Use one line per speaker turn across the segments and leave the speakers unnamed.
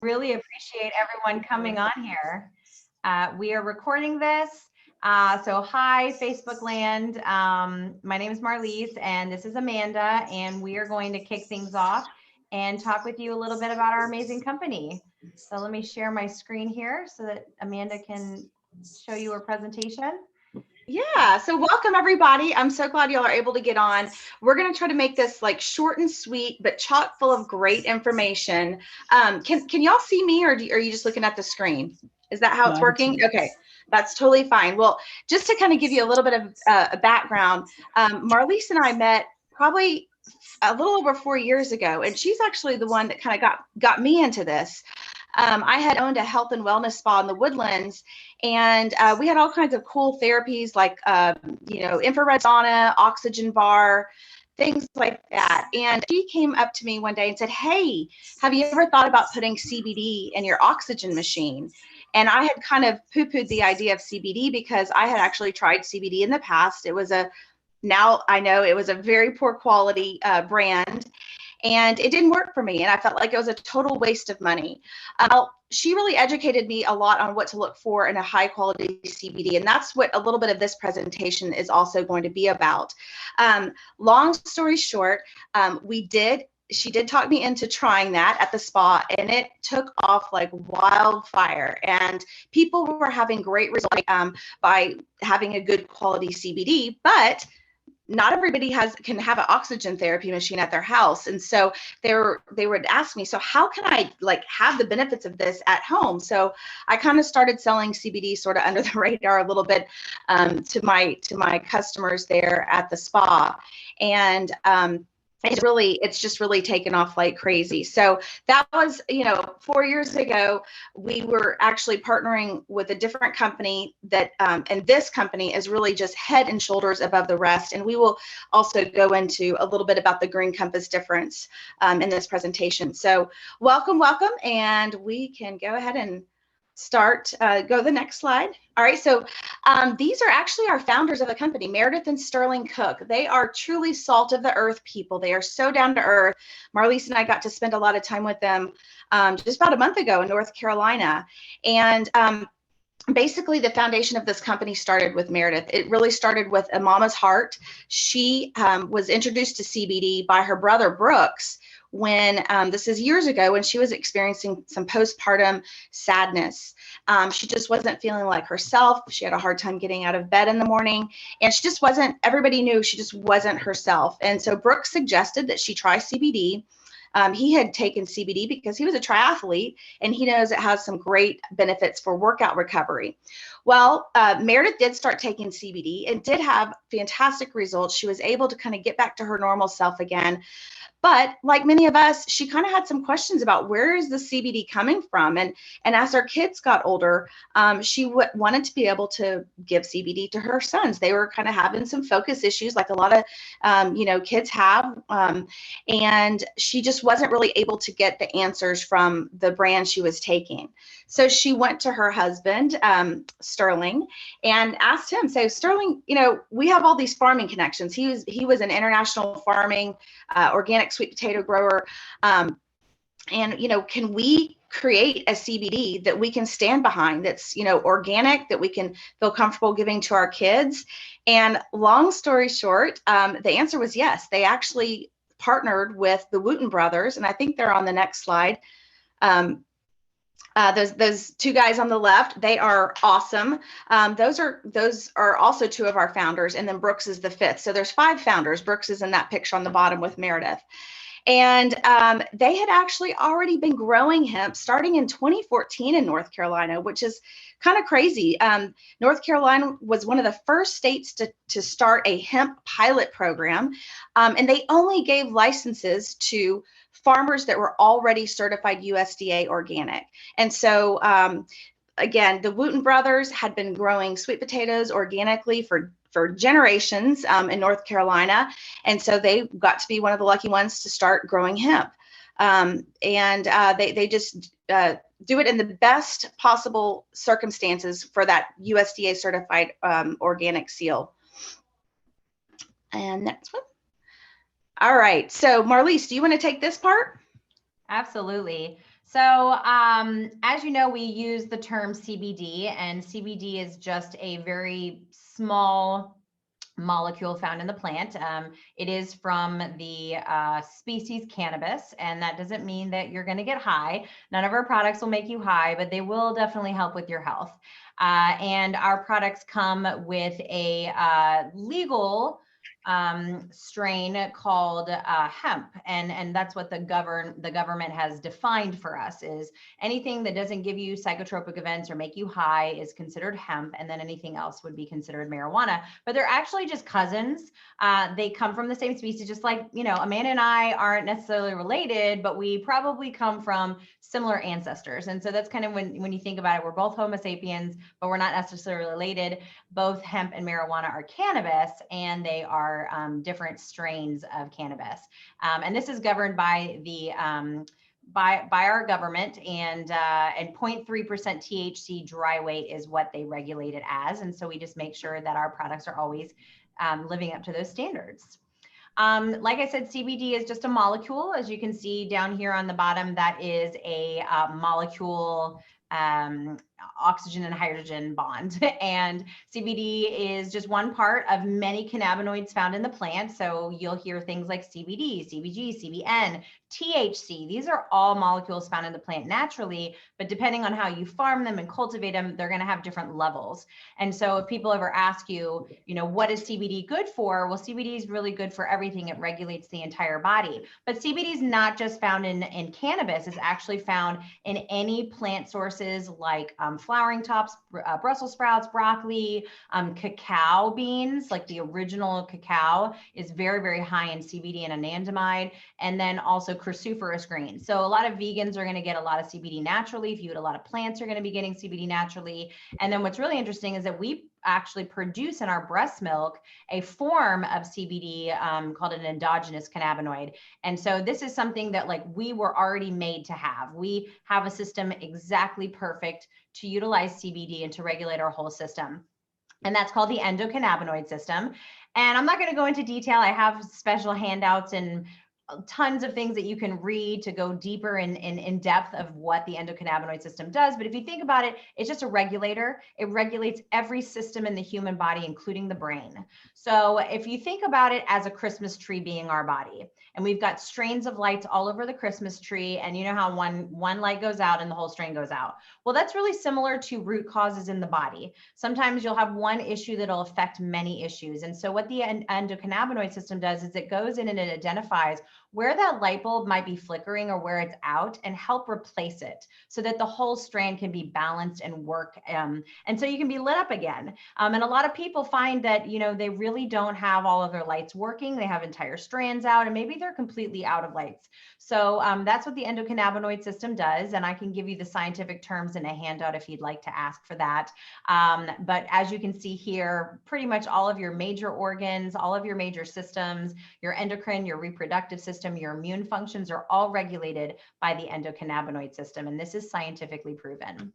really appreciate everyone coming on here. We are recording this. So hi, Facebook land. My name is Marlise and this is Amanda, and we are going to kick things off and talk with you a little bit about our amazing company. So let me share my screen here so that Amanda can show you her presentation.
Yeah, so welcome everybody. I'm so glad y'all are able to get on. We're going to try to make this like short and sweet, but chock full of great information. Can y'all see me, or are you just looking at the screen? Is that how it's working? Okay, that's totally fine. Well, just to kind of give you a little bit of a background, Marlise and I met probably a little over 4 years ago, and she's actually the one that kind of got me into this. I had owned a health and wellness spa in the Woodlands, and we had all kinds of cool therapies like, infrared sauna, oxygen bar, things like that. And she came up to me one day and said, "Hey, have you ever thought about putting CBD in your oxygen machine?" And I had kind of poo-pooed the idea of CBD because I had actually tried CBD in the past. Now I know it was a very poor quality brand, and it didn't work for me. And I felt like it was a total waste of money. She really educated me a lot on what to look for in a high quality CBD. And that's what a little bit of this presentation is also going to be about. Long story short, she did talk me into trying that at the spa, and it took off like wildfire, and people were having great results by having a good quality CBD. But not everybody can have an oxygen therapy machine at their house. And so they would ask me, so how can I have the benefits of this at home? So I kind of started selling CBD sort of under the radar a little bit to my customers there at the spa. And it's just really taken off like crazy. So that was, 4 years ago. We were actually partnering with a different company that, and this company is really just head and shoulders above the rest. And we will also go into a little bit about the Green Compass difference in this presentation. So welcome. And we can go ahead and start, go to the next slide. All right, so these are actually our founders of the company, Meredith and Sterling Cook. They are truly salt of the earth people. They are so down to earth. Marlise and I got to spend a lot of time with them just about a month ago in North Carolina. And basically, the foundation of this company started with Meredith. It really started with a mama's heart. She was introduced to CBD by her brother, Brooks, when this is years ago, when she was experiencing some postpartum sadness. She just wasn't feeling like herself. She had a hard time getting out of bed in the morning, and everybody knew she just wasn't herself. And so Brooks suggested that she try CBD. He had taken CBD because he was a triathlete, and he knows it has some great benefits for workout recovery. Well, Meredith did start taking CBD and did have fantastic results. She was able to kind of get back to her normal self again. But like many of us, she kind of had some questions about where is the CBD coming from? And as her kids got older, she wanted to be able to give CBD to her sons. They were kind of having some focus issues like a lot of, kids have. And she just wasn't really able to get the answers from the brand she was taking. So she went to her husband, Sterling, and asked him, so Sterling, we have all these farming connections. He was an international farming, organic sweet potato grower. And, can we create a CBD that we can stand behind, that's, organic, that we can feel comfortable giving to our kids? And long story short, the answer was yes. They actually partnered with the Wooten brothers, and I think they're on the next slide. Those two guys on the left, they are awesome. Those are also two of our founders, and then Brooks is the fifth. So there's 5 founders. Brooks is in that picture on the bottom with Meredith. And they had actually already been growing hemp starting in 2014 in North Carolina, which is kind of crazy. North Carolina was one of the first states to start a hemp pilot program, and they only gave licenses to farmers that were already certified USDA organic. And so, again, the Wooten brothers had been growing sweet potatoes organically for generations in North Carolina. And so they got to be one of the lucky ones to start growing hemp. And they just do it in the best possible circumstances for that USDA certified organic seal. And next one. All right. So Marlise, do you want to take this part?
Absolutely. So, as you know, we use the term CBD, and CBD is just a very small molecule found in the plant. It is from the species cannabis, and that doesn't mean that you're going to get high. None of our products will make you high, but they will definitely help with your health. And our products come with a legal strain called hemp, and that's what the government has defined for us is anything that doesn't give you psychotropic events or make you high is considered hemp, and then anything else would be considered marijuana. But they're actually just cousins. They come from the same species, just like, you know, Amanda and I aren't necessarily related, but we probably come from similar ancestors. And so that's kind of when you think about it, we're both Homo sapiens, but we're not necessarily related. Both hemp and marijuana are cannabis, and they are different strains of cannabis. And this is governed by the by our government, and 0.3% THC dry weight is what they regulate it as. And so we just make sure that our products are always living up to those standards. Like I said, CBD is just a molecule. As you can see down here on the bottom, that is a molecule oxygen and hydrogen bond. And CBD is just one part of many cannabinoids found in the plant. So you'll hear things like CBD, CBG, CBN, THC. These are all molecules found in the plant naturally, but depending on how you farm them and cultivate them, they're going to have different levels. And so if people ever ask you, you know, what is CBD good for? Well, CBD is really good for everything. It regulates the entire body. But CBD is not just found in cannabis. It's actually found in any plant sources like flowering tops, Brussels sprouts, broccoli, cacao beans, like the original cacao is very, very high in CBD and anandamide, and then also cruciferous greens. So a lot of vegans are going to get a lot of CBD naturally. If you eat a lot of plants, you're going to be getting CBD naturally. And then what's really interesting is that we actually produce in our breast milk a form of CBD called an endogenous cannabinoid. And so this is something that like we were already made to have. We have a system exactly perfect to utilize CBD and to regulate our whole system. And that's called the endocannabinoid system. And I'm not going to go into detail. I have special handouts and tons of things that you can read to go deeper in depth of what the endocannabinoid system does. But if you think about it, it's just a regulator. It regulates every system in the human body, including the brain. So if you think about it as a Christmas tree being our body, and we've got strains of lights all over the Christmas tree, and you know how one light goes out and the whole strain goes out. Well, that's really similar to root causes in the body. Sometimes you'll have one issue that'll affect many issues. And so what the endocannabinoid system does is it goes in and it identifies where that light bulb might be flickering or where it's out and help replace it so that the whole strand can be balanced and work. And so you can be lit up again. And a lot of people find that, you know, they really don't have all of their lights working. They have entire strands out and maybe they're completely out of lights. So that's what the endocannabinoid system does. And I can give you the scientific terms in a handout if you'd like to ask for that. But as you can see here, pretty much all of your major organs, all of your major systems, your endocrine, your reproductive system, your immune functions are all regulated by the endocannabinoid system. And this is scientifically proven.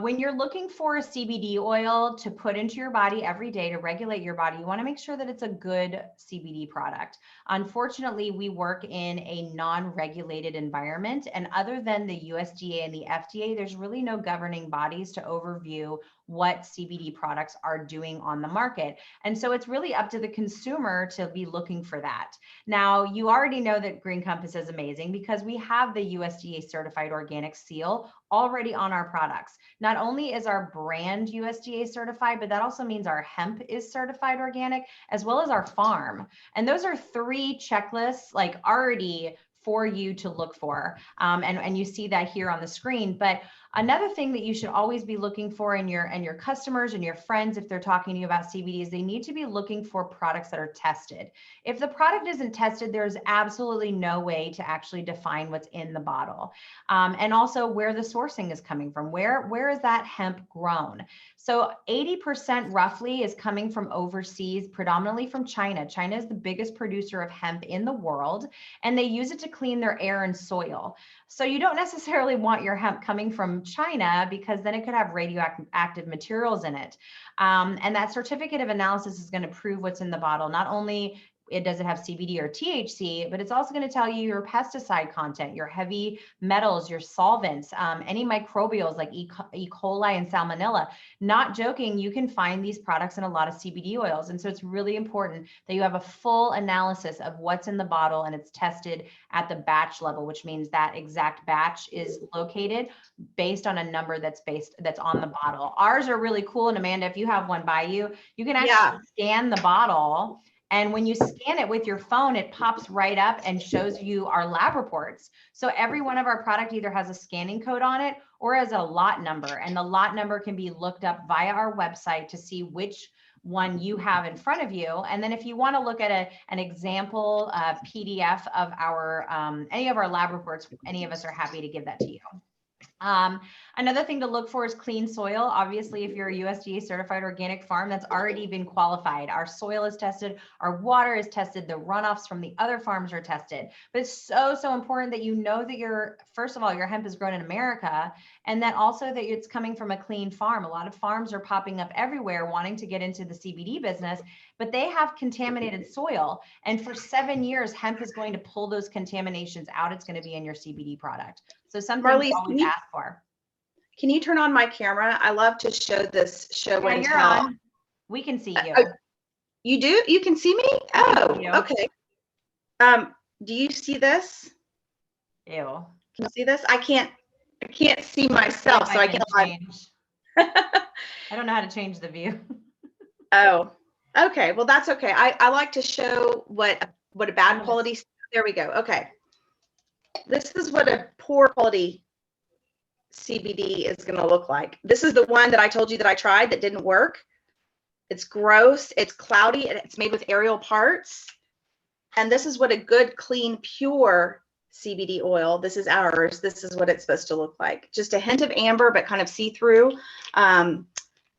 When you're looking for a CBD oil to put into your body every day to regulate your body, you want to make sure that it's a good CBD product. Unfortunately, we work in a non-regulated environment, and other than the USDA and the FDA, there's really no governing bodies to overview what CBD products are doing on the market. And so it's really up to the consumer to be looking for that. Now, you already know that Green Compass is amazing because we have the USDA certified organic seal already on our products. Not only is our brand USDA certified, but that also means our hemp is certified organic, as well as our farm. And those are 3 checklists like already for you to look for. And you see that here on the screen. But another thing that you should always be looking for in your customers and your friends, if they're talking to you about CBD, is they need to be looking for products that are tested. If the product isn't tested, there's absolutely no way to actually define what's in the bottle. And also where the sourcing is coming from. Where is that hemp grown? So 80% roughly is coming from overseas, predominantly from China. China is the biggest producer of hemp in the world, and they use it to clean their air and soil. So you don't necessarily want your hemp coming from China because then it could have radioactive materials in it. And that certificate of analysis is going to prove what's in the bottle. Not only does it have CBD or THC, but it's also going to tell you your pesticide content, your heavy metals, your solvents, any microbials like E. coli and salmonella. Not joking, you can find these products in a lot of CBD oils. And so it's really important that you have a full analysis of what's in the bottle and it's tested at the batch level, which means that exact batch is located based on a number that's on the bottle. Ours are really cool. And Amanda, if you have one by you, you can actually scan the bottle. And when you scan it with your phone, it pops right up and shows you our lab reports. So every one of our product either has a scanning code on it or has a lot number. And the lot number can be looked up via our website to see which one you have in front of you. And then if you want to look at an example PDF of our any of our lab reports, any of us are happy to give that to you. Another thing to look for is clean soil. Obviously, if you're a USDA certified organic farm, that's already been qualified. Our soil is tested, our water is tested, the runoffs from the other farms are tested. But it's so important that you know that first of all, your hemp is grown in America, and that also that it's coming from a clean farm. A lot of farms are popping up everywhere wanting to get into the CBD business, but they have contaminated soil. And for 7 years, hemp is going to pull those contaminations out. It's going to be in your CBD product. So something
Marlise,
to always ask for.
Can you turn on my camera? I love to show this show and
you're
tell.
on. We can see you.
You do? You can see me? Oh, okay. Do you see this?
Ew.
Can you see this? I can't see myself, so I can't
change. I don't know how to change the view.
Oh, okay. Well, that's okay. I like to show what a bad quality. There we go. Okay. This is what a poor quality CBD is going to look like. This is the one that I told you that I tried that didn't work. It's gross, it's cloudy, and it's made with aerial parts. And this is what a good, clean, pure CBD oil, this is ours. This is what it's supposed to look like. Just a hint of amber, but kind of see-through.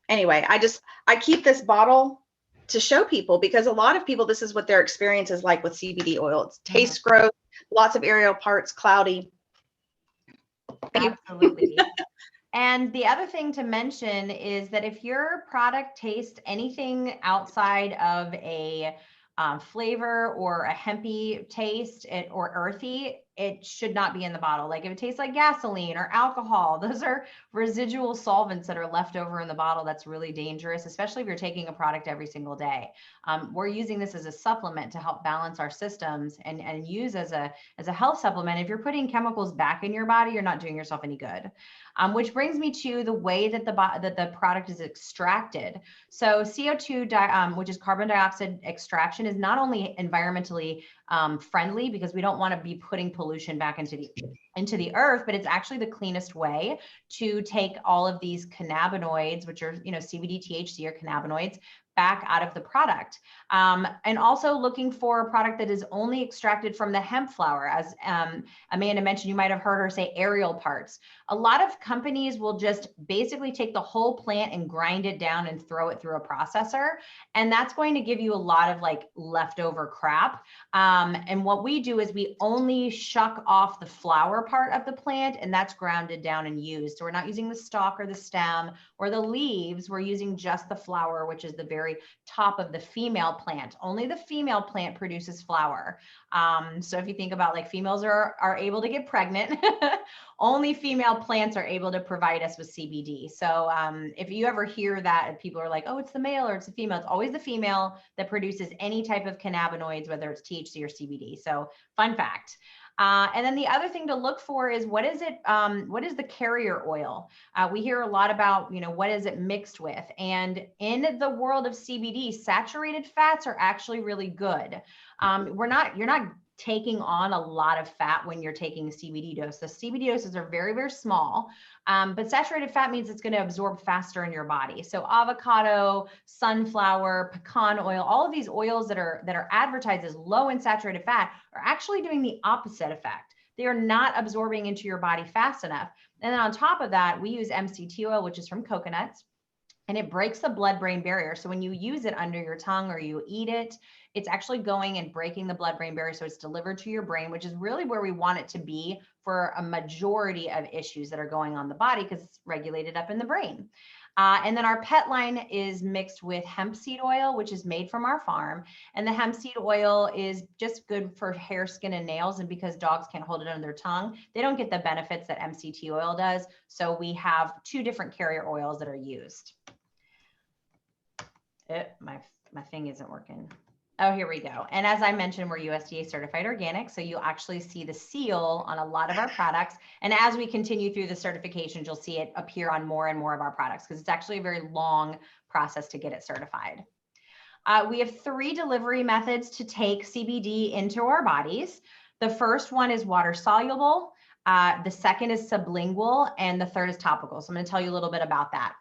Anyway, I keep this bottle to show people because a lot of people, this is what their experience is like with CBD oil. It tastes gross, lots of aerial parts, cloudy.
Absolutely. And the other thing to mention is that if your product tastes anything outside of a flavor or a hempy taste or earthy, it should not be in the bottle. Like if it tastes like gasoline or alcohol, those are residual solvents that are left over in the bottle. That's really dangerous, especially if you're taking a product every single day. We're using this as a supplement to help balance our systems and use as a health supplement. If you're putting chemicals back in your body, you're not doing yourself any good. Which brings me to the way that the product is extracted. So CO2, which is carbon dioxide extraction, is not only environmentally friendly because we don't want to be putting pollution back into the earth, but it's actually the cleanest way to take all of these cannabinoids, which are CBD, THC, or cannabinoids, back out of the product. And also looking for a product that is only extracted from the hemp flower. As Amanda mentioned, you might have heard her say aerial parts. A lot of companies will just basically take the whole plant and grind it down and throw it through a processor. And that's going to give you a lot of like leftover crap. And what we do is we only shuck off the flower part of the plant, and that's grounded down and used. So we're not using the stalk or the stem or the leaves. We're using just the flower, which is the very top of the female plant. Only the female plant produces flower. So if you think about like females are able to get pregnant, only female plants are able to provide us with CBD. So if you ever hear that people are like, oh, it's the male or it's the female, it's always the female that produces any type of cannabinoids, whether it's THC or CBD. So fun fact. And then the other thing to look for is what is the carrier oil? We hear a lot about, what is it mixed with? And in the world of CBD, saturated fats are actually really good. You're not taking on a lot of fat when you're taking a CBD dose. The CBD doses are very, very small, but saturated fat means it's going to absorb faster in your body. So avocado, sunflower, pecan oil, all of these oils that are advertised as low in saturated fat are actually doing the opposite effect. They are not absorbing into your body fast enough. And then on top of that, we use MCT oil, which is from coconuts, and it breaks the blood-brain barrier. So when you use it under your tongue or you eat it, it's actually going and breaking the blood-brain barrier. So it's delivered to your brain, which is really where we want it to be for a majority of issues that are going on in the body because it's regulated up in the brain. And then our pet line is mixed with hemp seed oil, which is made from our farm. And the hemp seed oil is just good for hair, skin, and nails. And because dogs can't hold it under their tongue, they don't get the benefits that MCT oil does. So we have 2 different carrier oils that are used. My thing isn't working. Oh, here we go. And as I mentioned, we're USDA certified organic. So you'll actually see the seal on a lot of our products. And as we continue through the certifications, you'll see it appear on more and more of our products because it's actually a very long process to get it certified. We have 3 delivery methods to take CBD into our bodies. The first one is water soluble. The second is sublingual, and the third is topical. So I'm going to tell you a little bit about that.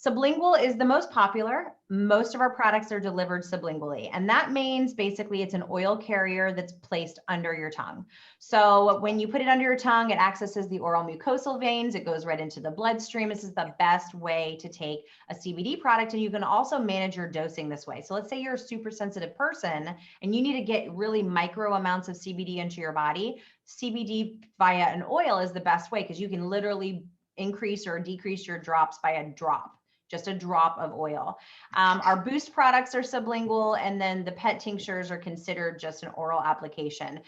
Sublingual is the most popular. Most of our products are delivered sublingually, and that means basically it's an oil carrier that's placed under your tongue. So when you put it under your tongue, it accesses the oral mucosal veins. It goes right into the bloodstream. This is the best way to take a CBD product, and you can also manage your dosing this way. So let's say you're a super sensitive person and you need to get really micro amounts of CBD into your body. CBD via an oil is the best way because you can literally increase or decrease your drops by a drop. Just a drop of oil. Our boost products are sublingual, and then the pet tinctures are considered just an oral application.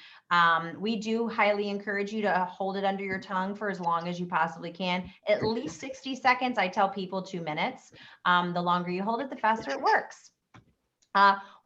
We do highly encourage you to hold it under your tongue for as long as you possibly can. At least 60 seconds. I tell people 2 minutes. The longer you hold it, the faster it works.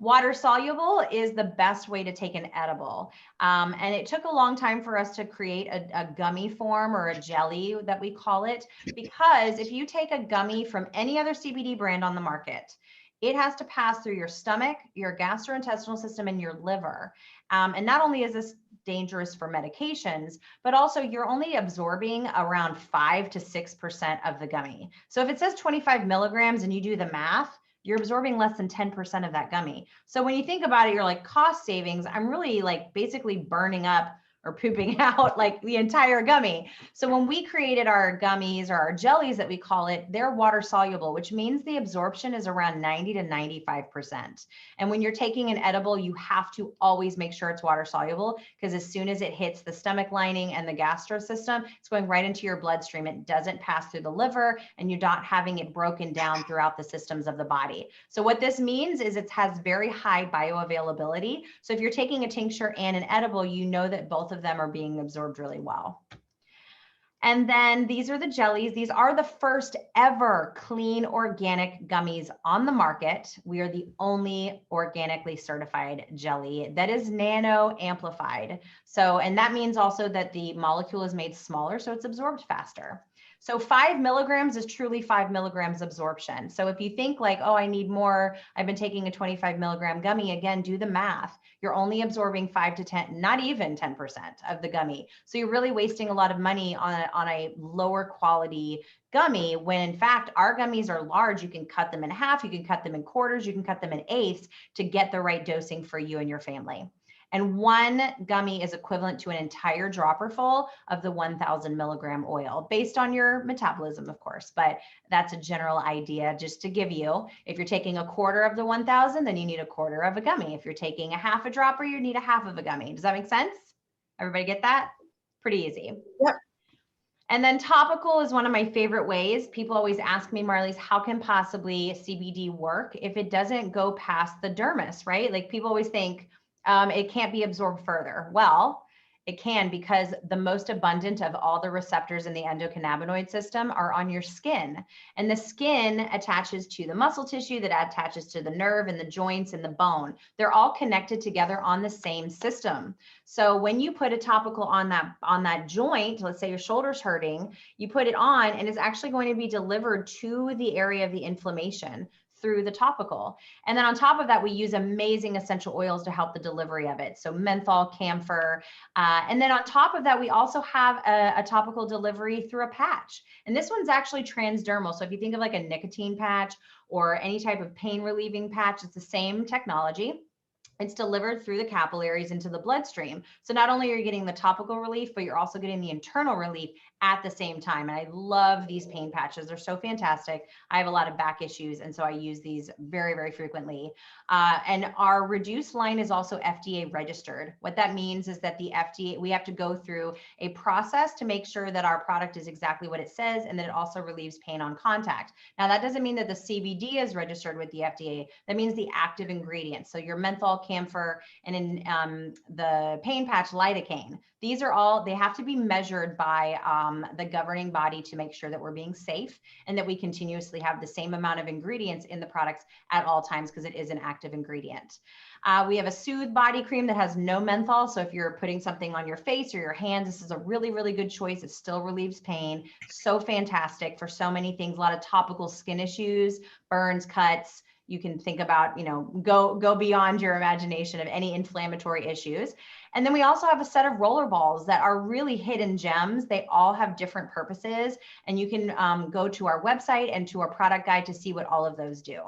Water soluble is the best way to take an edible. And it took a long time for us to create a gummy form or a jelly that we call it, because if you take a gummy from any other CBD brand on the market, it has to pass through your stomach, your gastrointestinal system, and your liver. And not only is this dangerous for medications, but also you're only absorbing around 5 to 6% of the gummy. So if it says 25 milligrams and you do the math, you're absorbing less than 10% of that gummy. So when you think about it, you're like, cost savings, I'm really like basically burning up or pooping out like the entire gummy. So when we created our gummies or our jellies that we call it, they're water soluble, which means the absorption is around 90 to 95%. And when you're taking an edible, you have to always make sure it's water soluble, because as soon as it hits the stomach lining and the gastro system, it's going right into your bloodstream. It doesn't pass through the liver, and you're not having it broken down throughout the systems of the body. So what this means is it has very high bioavailability. So if you're taking a tincture and an edible, you know that both of them are being absorbed really well. And then these are the jellies. These are the first ever clean organic gummies on the market. We are the only organically certified jelly that is nano amplified. So, and that means also that the molecule is made smaller, so it's absorbed faster. So 5 milligrams is truly 5 milligrams absorption. So if you think like, oh, I need more, I've been taking a 25 milligram gummy, again, do the math. You're only absorbing 5 to 10, not even 10% of the gummy. So you're really wasting a lot of money on a lower quality gummy, when in fact, our gummies are large. You can cut them in half, you can cut them in quarters, you can cut them in eighths to get the right dosing for you and your family. And 1 gummy is equivalent to an entire dropper full of the 1,000 milligram oil, based on your metabolism, of course. But that's a general idea just to give you. If you're taking a quarter of the 1,000, then you need a quarter of a gummy. If you're taking a half a dropper, you need a half of a gummy. Does that make sense? Everybody get that? Pretty easy.
Yep.
And then topical is one of my favorite ways. People always ask me, Marlies, how can possibly CBD work if it doesn't go past the dermis, right? Like people always think, it can't be absorbed further. Well, it can, because the most abundant of all the receptors in the endocannabinoid system are on your skin. And the skin attaches to the muscle tissue that attaches to the nerve and the joints and the bone. They're all connected together on the same system. So when you put a topical on that joint, let's say your shoulder's hurting, you put it on and it's actually going to be delivered to the area of the inflammation through the topical. And then on top of that, we use amazing essential oils to help the delivery of it. So menthol, camphor. And then on top of that, we also have a topical delivery through a patch. And this one's actually transdermal. So if you think of like a nicotine patch or any type of pain relieving patch, it's the same technology. It's delivered through the capillaries into the bloodstream. So not only are you getting the topical relief, but you're also getting the internal relief at the same time. And I love these pain patches. They're so fantastic. I have a lot of back issues, and so I use these very, very frequently. And our reduced line is also FDA registered. What that means is that the FDA, we have to go through a process to make sure that our product is exactly what it says, and that it also relieves pain on contact. Now, that doesn't mean that the CBD is registered with the FDA. That means the active ingredients. So your menthol, camphor, and in the pain patch, lidocaine. These are all, they have to be measured by the governing body to make sure that we're being safe and that we continuously have the same amount of ingredients in the products at all times, because it is an active ingredient. We have a Soothe body cream that has no menthol. So if you're putting something on your face or your hands, this is a really, really good choice. It still relieves pain. So fantastic for so many things, a lot of topical skin issues, burns, cuts. You can think about, go beyond your imagination of any inflammatory issues. And then we also have a set of roller balls that are really hidden gems. They all have different purposes, and you can go to our website and to our product guide to see what all of those do.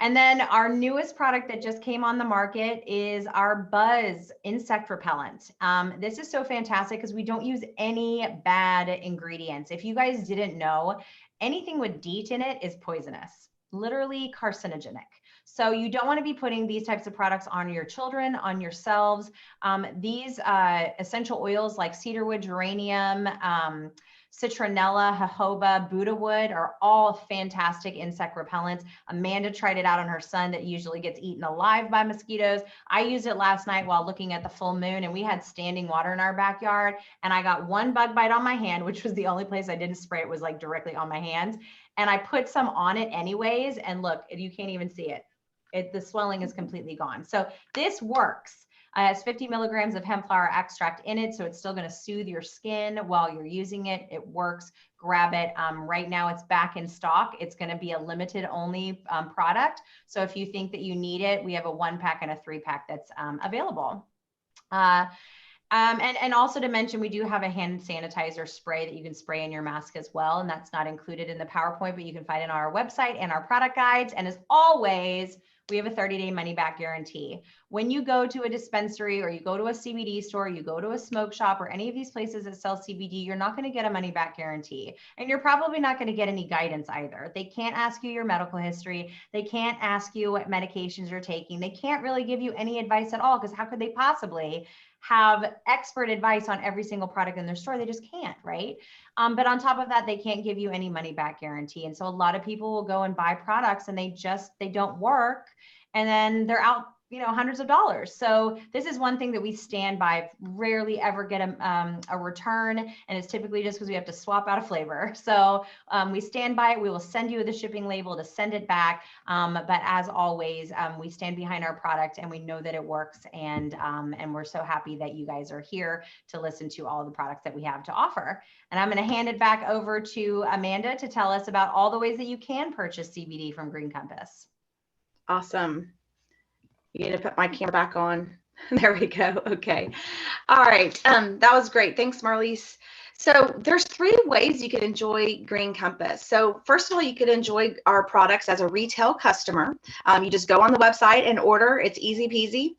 And then our newest product that just came on the market is our Buzz insect repellent. This is so fantastic because we don't use any bad ingredients. If you guys didn't know, anything with DEET in it is poisonous, literally carcinogenic. So you don't want to be putting these types of products on your children, on yourselves. These essential oils like cedarwood, geranium, citronella, jojoba, Buddha wood are all fantastic insect repellents. Amanda tried it out on her son that usually gets eaten alive by mosquitoes. I used it last night while looking at the full moon, and we had standing water in our backyard, and I got one bug bite on my hand, which was the only place I didn't spray it, was like directly on my hands. And I put some on it anyways, and look, you can't even see it. The swelling is completely gone. So this works. It has 50 milligrams of hemp flower extract in it, so it's still going to soothe your skin while you're using it. It works. Grab it. Right now it's back in stock. It's going to be a limited only product. So if you think that you need it, we have a 1-pack and a 3-pack that's available. And also to mention, we do have a hand sanitizer spray that you can spray in your mask as well. And that's not included in the PowerPoint, but you can find it on our website and our product guides. And as always, we have a 30-day money-back guarantee. When you go to a dispensary or you go to a CBD store, you go to a smoke shop or any of these places that sell CBD, you're not going to get a money-back guarantee. And you're probably not going to get any guidance either. They can't ask you your medical history. They can't ask you what medications you're taking. They can't really give you any advice at all, because how could they possibly have expert advice on every single product in their store? They just can't, right? But on top of that, they can't give you any money back guarantee. And so a lot of people will go and buy products and they don't work, and then they're out, hundreds of dollars. So this is one thing that we stand by. Rarely ever get a return, and it's typically just because we have to swap out a flavor. So we stand by it. We will send you the shipping label to send it back. But as always, we stand behind our product, and we know that it works. And we're so happy that you guys are here to listen to all the products that we have to offer. And I'm going to hand it back over to Amanda to tell us about all the ways that you can purchase CBD from Green Compass.
Awesome. You're going to put my camera back on. There we go. Okay. All right. That was great. Thanks, Marlise. So there's 3 ways you could enjoy Green Compass. So first of all, you could enjoy our products as a retail customer. You just go on the website and order. It's easy peasy.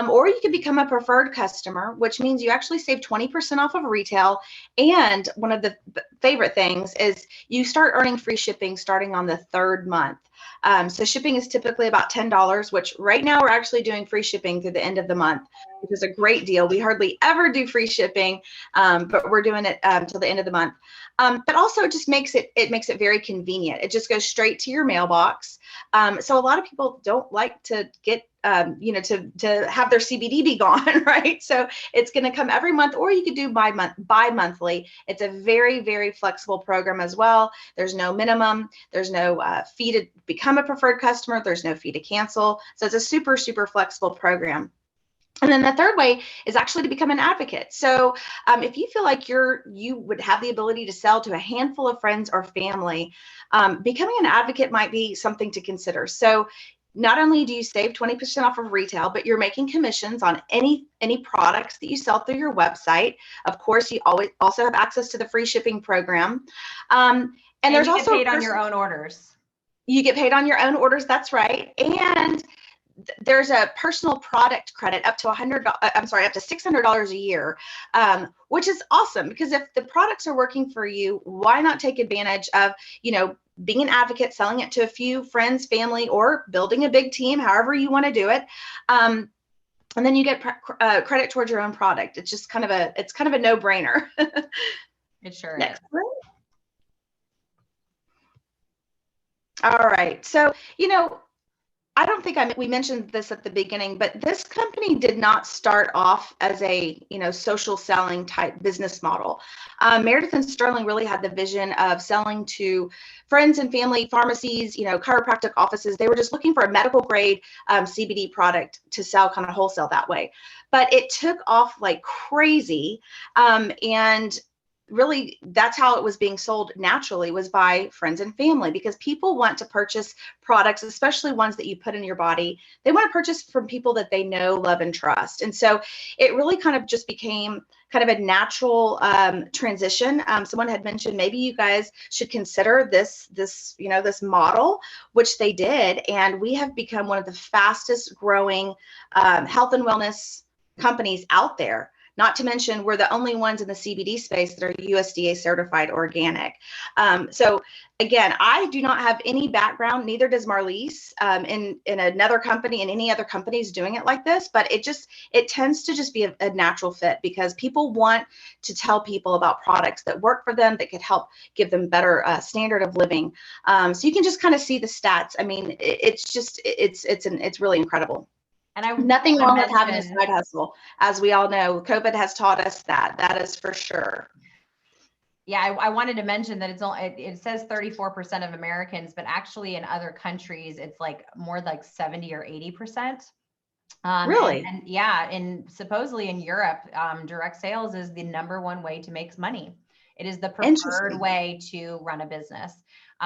Or you could become a preferred customer, which means you actually save 20% off of retail. And one of the favorite things is you start earning free shipping starting on the 3rd month. So shipping is typically about $10, which right now we're actually doing free shipping through the end of the month, which is a great deal. We hardly ever do free shipping, but we're doing it till the end of the month. But also it just makes it very convenient. It just goes straight to your mailbox. So a lot of people don't like to get to have their CBD be gone, right? So it's going to come every month, or you could do bi-monthly. It's a very, very flexible program as well. There's no minimum. There's no fee to become a preferred customer. There's no fee to cancel. So it's a super, super flexible program. And then the 3rd way is actually to become an advocate. So if you feel like you would have the ability to sell to a handful of friends or family, becoming an advocate might be something to consider. So not only do you save 20% off of retail, but you're making commissions on any products that you sell through your website. Of course, you also have access to the free shipping program. And there's
you
also
get paid on your own orders.
You get paid on your own orders. That's right. And there's a personal product credit up to up to $600 a year, which is awesome, because if the products are working for you, why not take advantage of, being an advocate, selling it to a few friends, family, or building a big team, however you want to do it. And then you get credit towards your own product. It's just kind of a no-brainer.
It sure
Next
is.
one. All right. So, I don't think we mentioned this at the beginning, but this company did not start off as a, social selling type business model. Meredith and Sterling really had the vision of selling to friends and family, pharmacies, chiropractic offices. They were just looking for a medical grade CBD product to sell kind of wholesale that way. But it took off like crazy. And really, that's how it was being sold naturally, was by friends and family, because people want to purchase products, especially ones that you put in your body. They want to purchase from people that they know, love, and trust. And so it really kind of just became kind of a natural transition. Someone had mentioned maybe you guys should consider this model, which they did. And we have become one of the fastest growing health and wellness companies out there. Not to mention, we're the only ones in the CBD space that are USDA certified organic. So again, I do not have any background, neither does Marlise, in another company and any other companies doing it like this, but it tends to just be a natural fit, because people want to tell people about products that work for them, that could help give them better standard of living. So you can just kind of see the stats. I mean, it's really incredible. And nothing wrong with having a side hustle. As we all know, COVID has taught us that is for sure.
Yeah, I wanted to mention that it says 34% of Americans, but actually in other countries, it's like more like 70 or 80%.
Really?
And yeah, supposedly in Europe, direct sales is the #1 way to make money. It is the preferred way to run a business,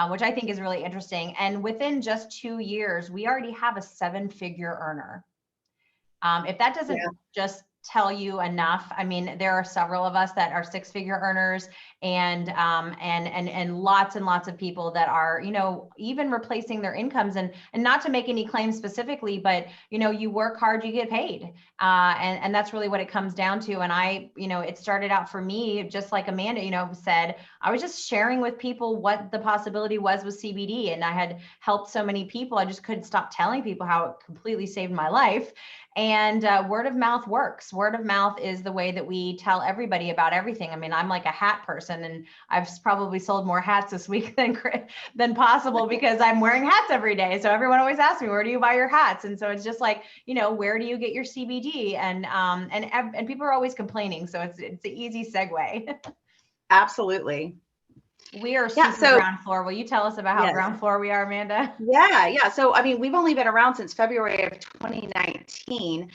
which I think is really interesting. And within just 2 years, we already have a 7-figure earner. If that doesn't just tell you enough, I mean, there are several of us that are 6-figure earners, and lots and lots of people that are, even replacing their incomes, and not to make any claims specifically, but you work hard, you get paid, and that's really what it comes down to. And it started out for me just like Amanda, said. I was just sharing with people what the possibility was with CBD, and I had helped so many people. I just couldn't stop telling people how it completely saved my life. And word of mouth works. Word of mouth is the way that we tell everybody about everything. I mean, I'm like a hat person, and I've probably sold more hats this week than possible, because I'm wearing hats every day. So everyone always asks me, where do you buy your hats? And so it's just like, where do you get your CBD? And people are always complaining. So it's an easy segue.
Absolutely.
We are super ground floor. Will you tell us about how ground floor we are, Amanda?
Yeah. So, I mean, we've only been around since February of 2019.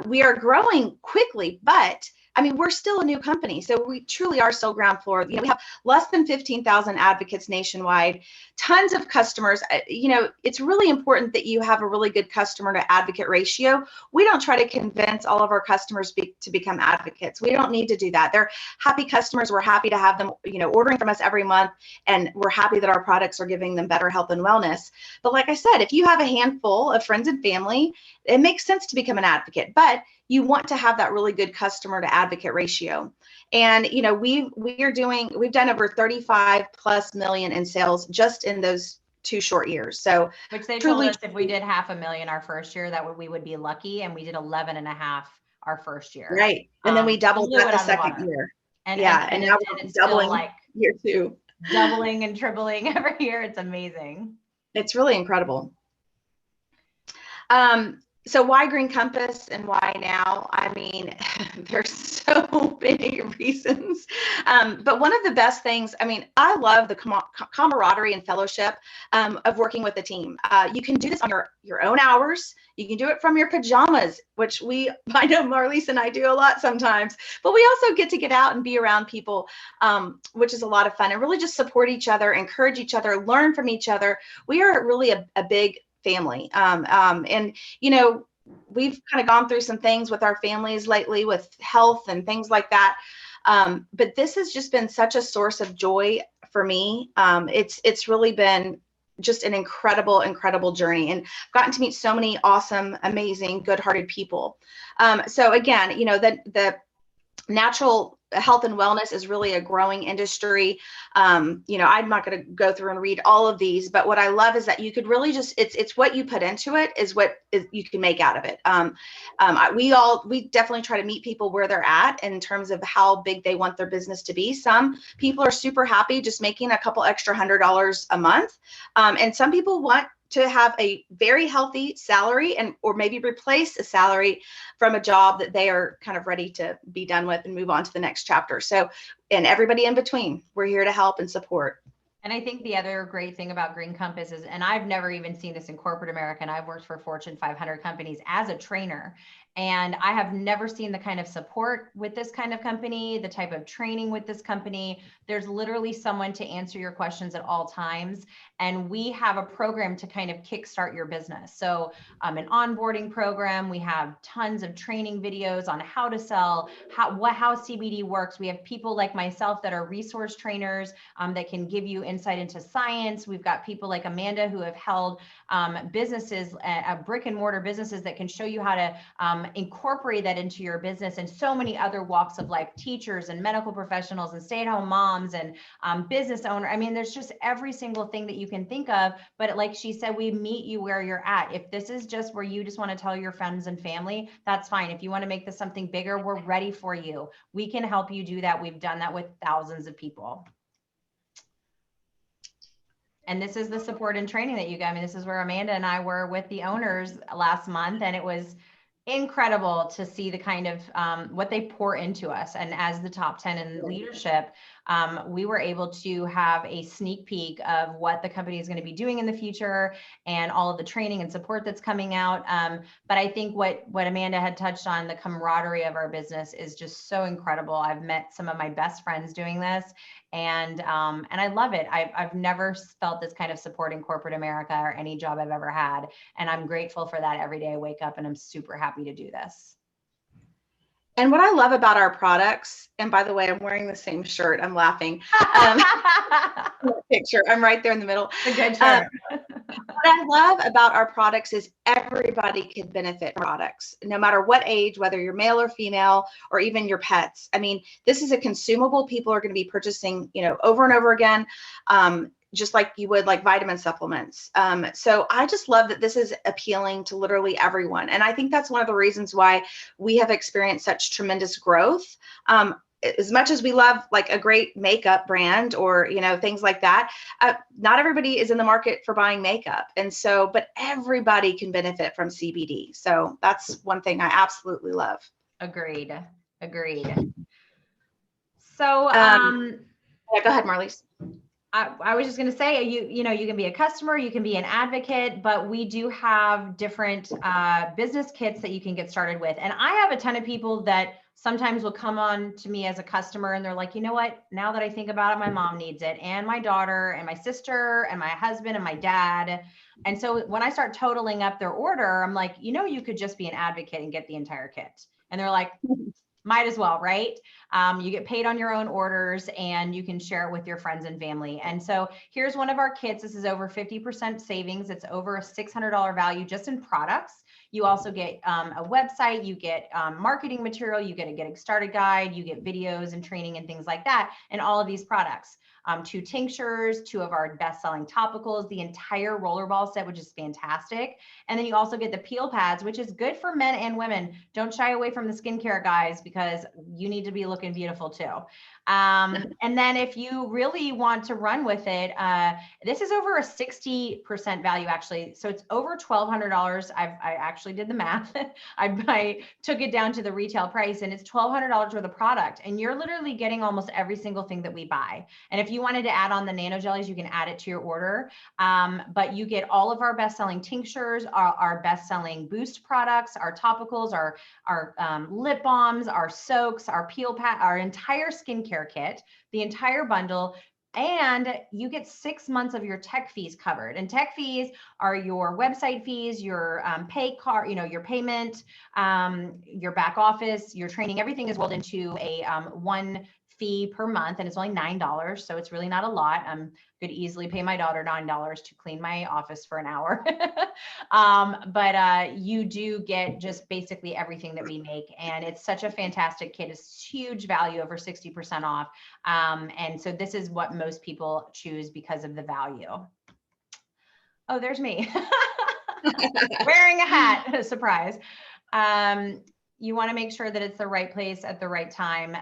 We are growing quickly, but I mean, we're still a new company. So we truly are still ground floor. We have less than 15,000 advocates nationwide, tons of customers. It's really important that you have a really good customer to advocate ratio. We don't try to convince all of our customers to become advocates. We don't need to do that. They're happy customers. We're happy to have them, ordering from us every month. And we're happy that our products are giving them better health and wellness. But like I said, if you have a handful of friends and family, it makes sense to become an advocate. But you want to have that really good customer to advocate ratio. And, we've done over 35+ million in sales just in those 2 short years. So,
which they told us if we did $500,000 our first year, that we would be lucky. And we did 11.5 our first year.
Right. And then we doubled that the second year.
And now it's doubling, like
year 2.
Doubling and tripling every year. It's amazing.
It's really incredible. So why Green Compass and why now? I mean, there's so many reasons. But one of the best things, I mean, I love the camaraderie and fellowship of working with a team. You can do this on your own hours. You can do it from your pajamas, which I know Marlise and I do a lot sometimes, but we also get out and be around people, which is a lot of fun, and really just support each other, encourage each other, learn from each other. We are really a big family. And, we've kind of gone through some things with our families lately with health and things like that. But this has just been such a source of joy for me. It's really been just an incredible, incredible journey, and I've gotten to meet so many awesome, amazing, good-hearted people. So again, the natural health and wellness is really a growing industry. I'm not going to go through and read all of these, but what I love is that you could really just, it's what you put into it is what you can make out of it. We definitely try to meet people where they're at in terms of how big they want their business to be. Some people are super happy just making a couple extra $100 a month. And some people want to have a very healthy salary or maybe replace a salary from a job that they are kind of ready to be done with and move on to the next chapter. So, and everybody in between, we're here to help and support.
And I think the other great thing about Green Compass is, and I've never even seen this in corporate America, and I've worked for Fortune 500 companies as a trainer, and I have never seen the kind of support with this kind of company, the type of training with this company. There's literally someone to answer your questions at all times. And we have a program to kind of kickstart your business. So an onboarding program, we have tons of training videos on how to sell, how CBD works. We have people like myself that are resource trainers that can give you insight into science. We've got people like Amanda who have held businesses, brick and mortar businesses that can show you how to incorporate that into your business, and so many other walks of life, teachers and medical professionals and stay-at-home moms and business owner. I mean, there's just every single thing that you can think of. But like she said, we meet you where you're at. If this is just where you just want to tell your friends and family, that's fine. If you want to make this something bigger, we're ready for you. We can help you do that. We've done that with thousands of people. And this is the support and training that you got. I mean, this is where Amanda and I were with the owners last month, and it was incredible to see the kind of what they pour into us. And as the top 10 in leadership, we were able to have a sneak peek of what the company is going to be doing in the future and all of the training and support that's coming out. But I think what Amanda had touched on, the camaraderie of our business, is just so incredible. I've met some of my best friends doing this, and I love it. I've never felt this kind of support in corporate America or any job I've ever had. And I'm grateful for that every day I wake up, and I'm super happy to do this.
And what I love about our products, and by the way, I'm wearing the same shirt. I'm laughing. Picture. I'm right there in the middle.
It's a good shirt.
What I love about our products is everybody can benefit from products, no matter what age, whether you're male or female, or even your pets. I mean, this is a consumable people are going to be purchasing, over and over again. Just like you would like vitamin supplements. So I just love that this is appealing to literally everyone. And I think that's one of the reasons why we have experienced such tremendous growth. As much as we love like a great makeup brand or, things like that, not everybody is in the market for buying makeup. And so, but everybody can benefit from CBD. So that's one thing I absolutely love.
Agreed. So,
yeah, go ahead, Marlies.
I was just going to say, you can be a customer, you can be an advocate, but we do have different business kits that you can get started with. And I have a ton of people that sometimes will come on to me as a customer and they're like, you know what, now that I think about it, my mom needs it, and my daughter and my sister and my husband and my dad. And so when I start totaling up their order, I'm like, you could just be an advocate and get the entire kit. And they're like, might as well, right? You get paid on your own orders and you can share it with your friends and family. And so here's one of our kits. This is over 50% savings. It's over a $600 value just in products. You also get a website, you get marketing material, you get a getting started guide, you get videos and training and things like that, and all of these products. 2 tinctures, 2 of our best-selling topicals, the entire rollerball set, which is fantastic. And then you also get the peel pads, which is good for men and women. Don't shy away from the skincare, guys, because you need to be looking beautiful too. And then if you really want to run with it, this is over a 60% value actually. So it's over $1,200. I actually did the math. I took it down to the retail price, and it's $1,200 worth of product. And you're literally getting almost every single thing that we buy. And if you wanted to add on the nano jellies, you can add it to your order. But you get all of our best-selling tinctures, our best-selling boost products, our topicals, our lip balms, our soaks, our peel pad, our entire skincare kit, the entire bundle. And you get 6 months of your tech fees covered. And tech fees are your website fees, your pay card, your payment, your back office, your training. Everything is rolled into a one fee per month, and it's only $9. So it's really not a lot. Could easily pay my daughter $9 to clean my office for an hour. But you do get just basically everything that we make. And it's such a fantastic kit. It's huge value, over 60% off. And so this is what most people choose because of the value. Oh, there's me. Wearing a hat, surprise. You want to make sure that it's the right place at the right time.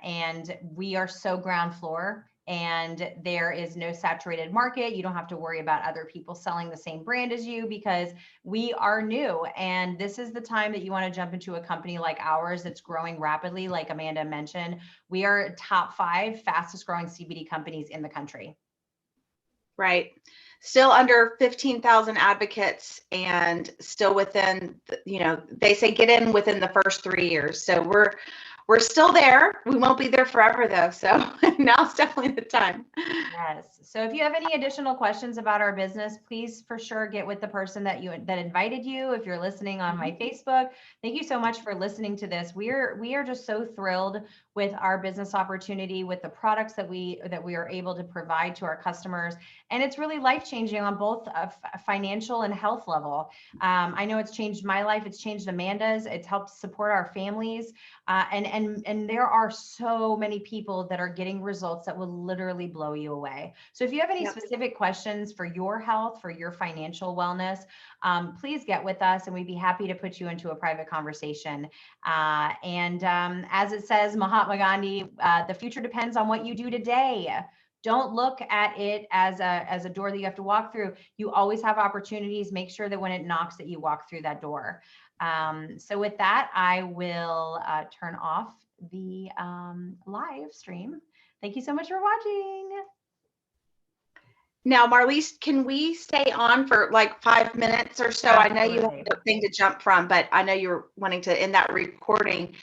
And we are so ground floor, and there is no saturated market. You don't have to worry about other people selling the same brand as you, because we are new. And this is the time that you want to jump into a company like ours that's growing rapidly. Like Amanda mentioned, we are top 5 fastest growing CBD companies in the country.
Right. Still under 15,000 advocates, and still within, they say get in within the first 3 years. So we're still there. We won't be there forever though. So now's definitely the time.
Yes. So if you have any additional questions about our business, please for sure get with the person that invited you. If you're listening on my Facebook, thank you so much for listening to this. We are just so thrilled with our business opportunity, with the products that we are able to provide to our customers. And it's really life-changing on both a financial and health level. I know it's changed my life. It's changed Amanda's. It's helped support our families. And there are so many people that are getting results that will literally blow you away. So if you have any specific questions for your health, for your financial wellness, please get with us, and we'd be happy to put you into a private conversation. As it says, Mahatma Gandhi, the future depends on what you do today. Don't look at it as a door that you have to walk through. You always have opportunities. Make sure that when it knocks, that you walk through that door. So with that, I will turn off the live stream. Thank you so much for watching.
Now, Marlise, can we stay on for like 5 minutes or so?
Absolutely.
I know you have a thing to jump from, but I know you're wanting to end that recording.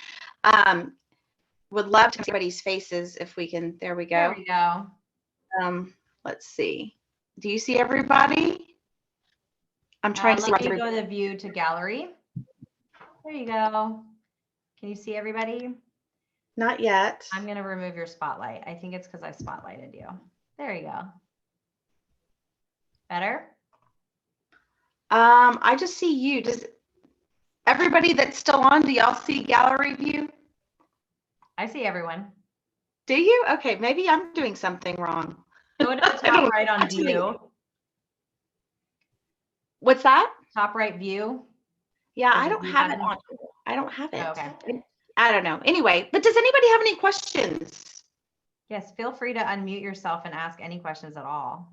Would love to see everybody's faces if we can. There we go.
There we go.
Let's see. Do you see everybody? I'm trying to see.
Let me go to the view to gallery. There you go. Can you see everybody?
Not yet.
I'm going to remove your spotlight. I think it's because I spotlighted you. There you go. Better?
I just see you. Does everybody that's still on, do y'all see gallery view?
I see everyone.
Do you? Okay, maybe I'm doing something wrong.
Go to the top right on view.
What's that?
Top right view.
Yeah, I don't have it on. I don't have it.
Okay.
I don't know. Anyway, but does anybody have any questions?
Yes, feel free to unmute yourself and ask any questions at all.